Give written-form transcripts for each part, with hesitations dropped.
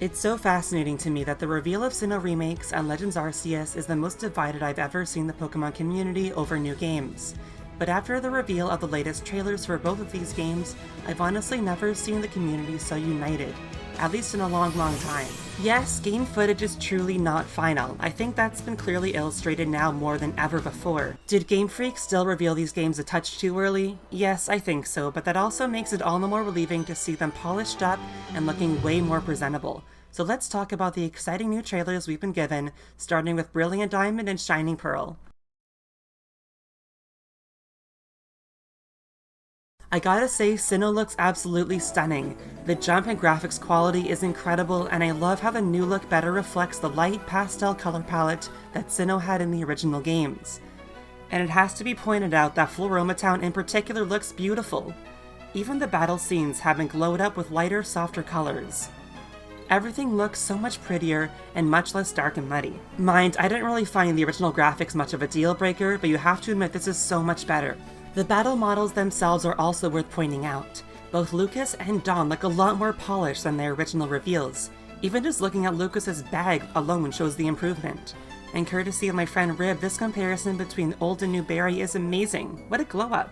It's so fascinating to me that the reveal of Sinnoh remakes and Legends Arceus is the most divided I've ever seen the Pokemon community over new games. But after the reveal of the latest trailers for both of these games, I've honestly never seen the community so united, at least in a long time. Yes, game footage is truly not final. I think that's been clearly illustrated now more than ever before. Did Game Freak still reveal these games a touch too early? Yes, I think so, but that also makes it all the more relieving to see them polished up and looking way more presentable. So let's talk about the exciting new trailers we've been given, starting with Brilliant Diamond and Shining Pearl. I gotta say, Sinnoh looks absolutely stunning. The jump in graphics quality is incredible, and I love how the new look better reflects the light pastel color palette that Sinnoh had in the original games. And it has to be pointed out that Floroma Town in particular looks beautiful. Even the battle scenes have been glowed up with lighter, softer colors. Everything looks so much prettier and much less dark and muddy. Mind, I didn't really find the original graphics much of a deal breaker, but you have to admit this is so much better. The battle models themselves are also worth pointing out. Both Lucas and Dawn look a lot more polished than their original reveals. Even just looking at Lucas's bag alone shows the improvement. And courtesy of my friend Rib, this comparison between old and new Barry is amazing. What a glow up!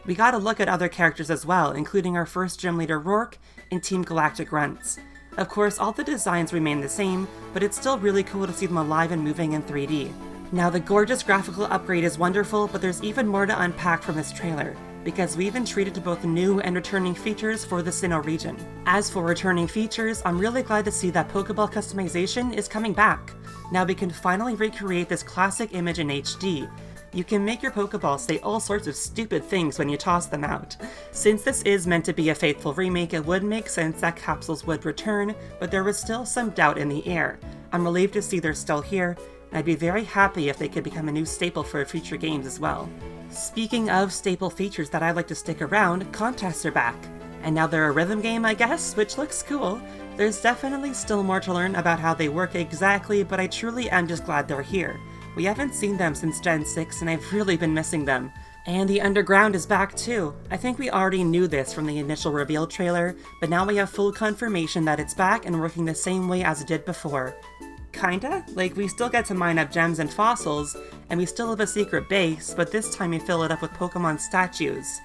We gotta look at other characters as well, including our first gym leader Rourke and Team Galactic Grunts. Of course, all the designs remain the same, but it's still really cool to see them alive and moving in 3D. Now, the gorgeous graphical upgrade is wonderful, but there's even more to unpack from this trailer, because we've been treated to both new and returning features for the Sinnoh region. As for returning features, I'm really glad to see that Pokeball customization is coming back. Now we can finally recreate this classic image in HD. You can make your Pokeballs say all sorts of stupid things when you toss them out. Since this is meant to be a faithful remake, it would make sense that capsules would return, but there was still some doubt in the air. I'm relieved to see they're still here. I'd be very happy if they could become a new staple for future games as well. Speaking of staple features that I'd like to stick around, contests are back. And now they're a rhythm game, I guess, which looks cool. There's definitely still more to learn about how they work exactly, but I truly am just glad they're here. We haven't seen them since Gen 6, and I've really been missing them. And the Underground is back too. I think we already knew this from the initial reveal trailer, but now we have full confirmation that it's back and working the same way as it did before. Kinda? Like, we still get to mine up gems and fossils, and we still have a secret base, but this time we fill it up with Pokemon statues.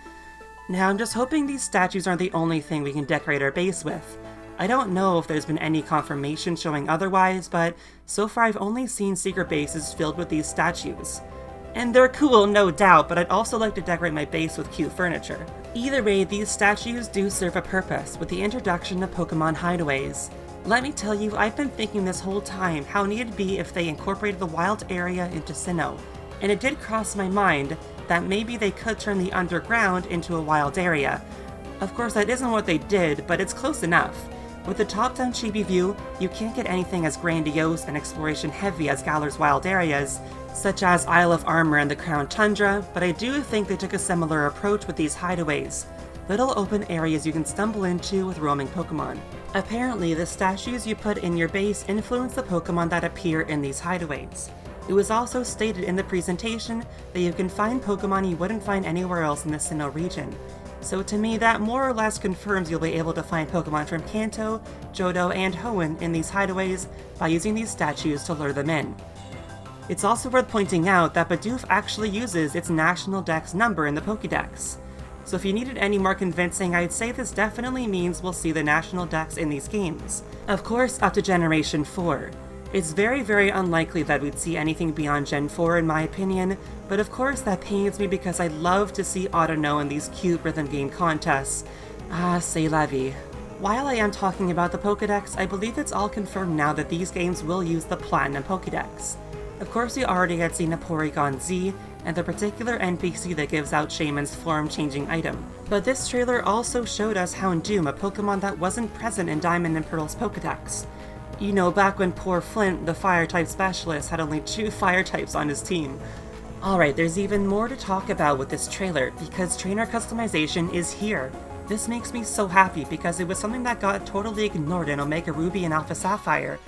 Now, I'm just hoping these statues aren't the only thing we can decorate our base with. I don't know if there's been any confirmation showing otherwise, but so far I've only seen secret bases filled with these statues. And they're cool, no doubt, but I'd also like to decorate my base with cute furniture. Either way, these statues do serve a purpose with the introduction of Pokemon hideaways. Let me tell you, I've been thinking this whole time how neat it'd be if they incorporated the wild area into Sinnoh. And it did cross my mind that maybe they could turn the underground into a wild area. Of course, that isn't what they did, but it's close enough. With the top-down chibi view, you can't get anything as grandiose and exploration-heavy as Galar's wild areas, such as Isle of Armor and the Crown Tundra, but I do think they took a similar approach with these hideaways. Little open areas you can stumble into with roaming Pokemon. Apparently, the statues you put in your base influence the Pokemon that appear in these hideaways. It was also stated in the presentation that you can find Pokemon you wouldn't find anywhere else in the Sinnoh region. So to me, that more or less confirms you'll be able to find Pokemon from Kanto, Johto, and Hoenn in these hideaways by using these statues to lure them in. It's also worth pointing out that Bidoof actually uses its National Dex number in the Pokédex. So if you needed any more convincing, I'd say this definitely means we'll see the National Dex in these games. Of course, up to Generation 4. It's very unlikely that we'd see anything beyond Gen 4 in my opinion, but of course that pains me because I'd love to see Autono in these cute rhythm game contests. Ah, c'est la vie. While I am talking about the Pokédex, I believe it's all confirmed now that these games will use the Platinum Pokédex. Of course, we already had seen a Porygon Z, and the particular NPC that gives out Shaman's form-changing item. But this trailer also showed us Houndoom, a Pokemon that wasn't present in Diamond and Pearl's Pokédex. You know, back when poor Flint, the Fire-type specialist, had only 2 Fire types on his team. Alright, there's even more to talk about with this trailer, because trainer customization is here. This makes me so happy because it was something that got totally ignored in Omega Ruby and Alpha Sapphire.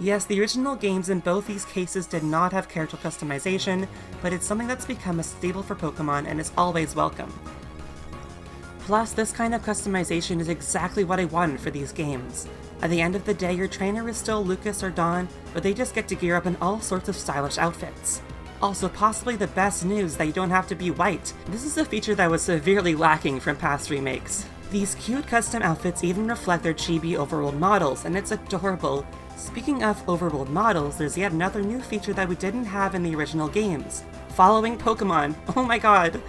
Yes, the original games in both these cases did not have character customization, but it's something that's become a staple for Pokemon and is always welcome. Plus, this kind of customization is exactly what I wanted for these games. At the end of the day, your trainer is still Lucas or Dawn, but they just get to gear up in all sorts of stylish outfits. Also, possibly the best news that you don't have to be white. This is a feature that was severely lacking from past remakes. These cute custom outfits even reflect their chibi overworld models, and it's adorable. Speaking of overworld models, there's yet another new feature that we didn't have in the original games. Following Pokemon. Oh my god.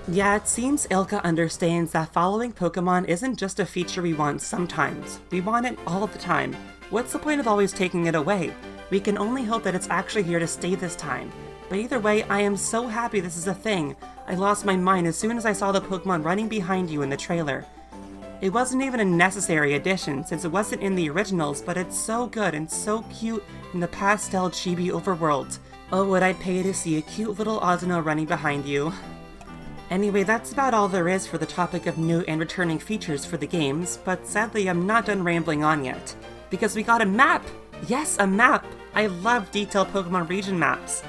Yeah, it seems Ilka understands that following Pokemon isn't just a feature we want sometimes. We want it all the time. What's the point of always taking it away? We can only hope that it's actually here to stay this time. But either way, I am so happy this is a thing. I lost my mind as soon as I saw the Pokemon running behind you in the trailer. It wasn't even a necessary addition since it wasn't in the originals, but it's so good and so cute in the pastel chibi overworld. Oh, would I pay to see a cute little Ozino running behind you. Anyway, that's about all there is for the topic of new and returning features for the games, but sadly I'm not done rambling on yet. Because we got a map! Yes, a map! I love detailed Pokemon region maps.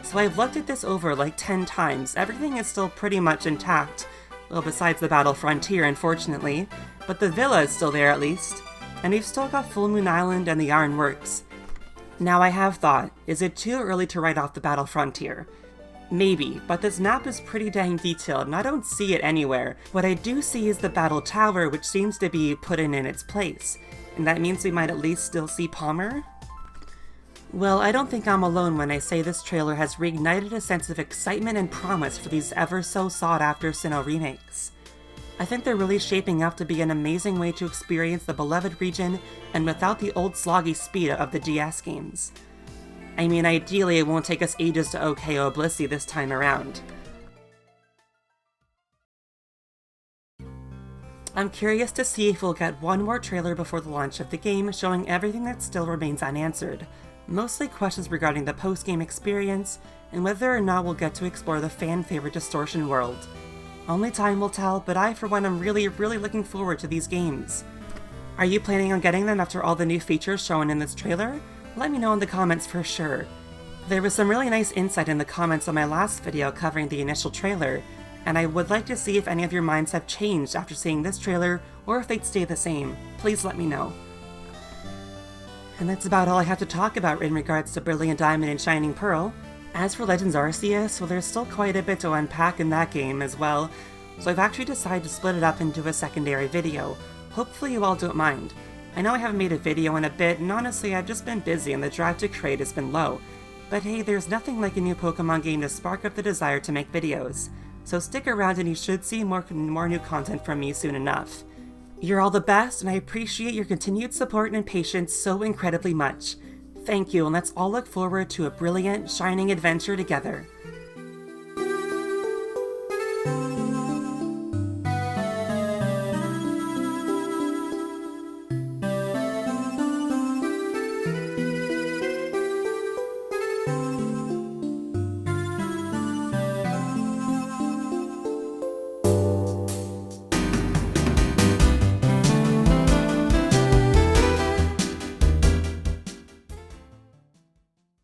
So I've looked at this over like 10 times. Everything is still pretty much intact. Well, besides the Battle Frontier, unfortunately. But the villa is still there at least. And we've still got Full Moon Island and the Iron Works. Now I have thought, is it too early to write off the Battle Frontier? Maybe, but this map is pretty dang detailed and I don't see it anywhere. What I do see is the Battle Tower, which seems to be put in its place. And that means we might at least still see Palmer? Well, I don't think I'm alone when I say this trailer has reignited a sense of excitement and promise for these ever so sought after Sinnoh remakes. I think they're really shaping up to be an amazing way to experience the beloved region and without the old sloggy speed of the DS games. I mean, ideally it won't take us ages to OKO Blissey this time around. I'm curious to see if we'll get one more trailer before the launch of the game showing everything that still remains unanswered. Mostly questions regarding the post-game experience, and whether or not we'll get to explore the fan-favorite Distortion world. Only time will tell, but I for one am really looking forward to these games. Are you planning on getting them after all the new features shown in this trailer? Let me know in the comments for sure. There was some really nice insight in the comments on my last video covering the initial trailer, and I would like to see if any of your minds have changed after seeing this trailer, or if they'd stay the same. Please let me know. And that's about all I have to talk about in regards to Brilliant Diamond and Shining Pearl. As for Legends Arceus, well, there's still quite a bit to unpack in that game as well, so I've actually decided to split it up into a secondary video. Hopefully you all don't mind. I know I haven't made a video in a bit, and honestly I've just been busy and the drive to create has been low. But hey, there's nothing like a new Pokemon game to spark up the desire to make videos. So stick around and you should see more new content from me soon enough. You're all the best, and I appreciate your continued support and patience so incredibly much. Thank you, and let's all look forward to a brilliant, shining adventure together.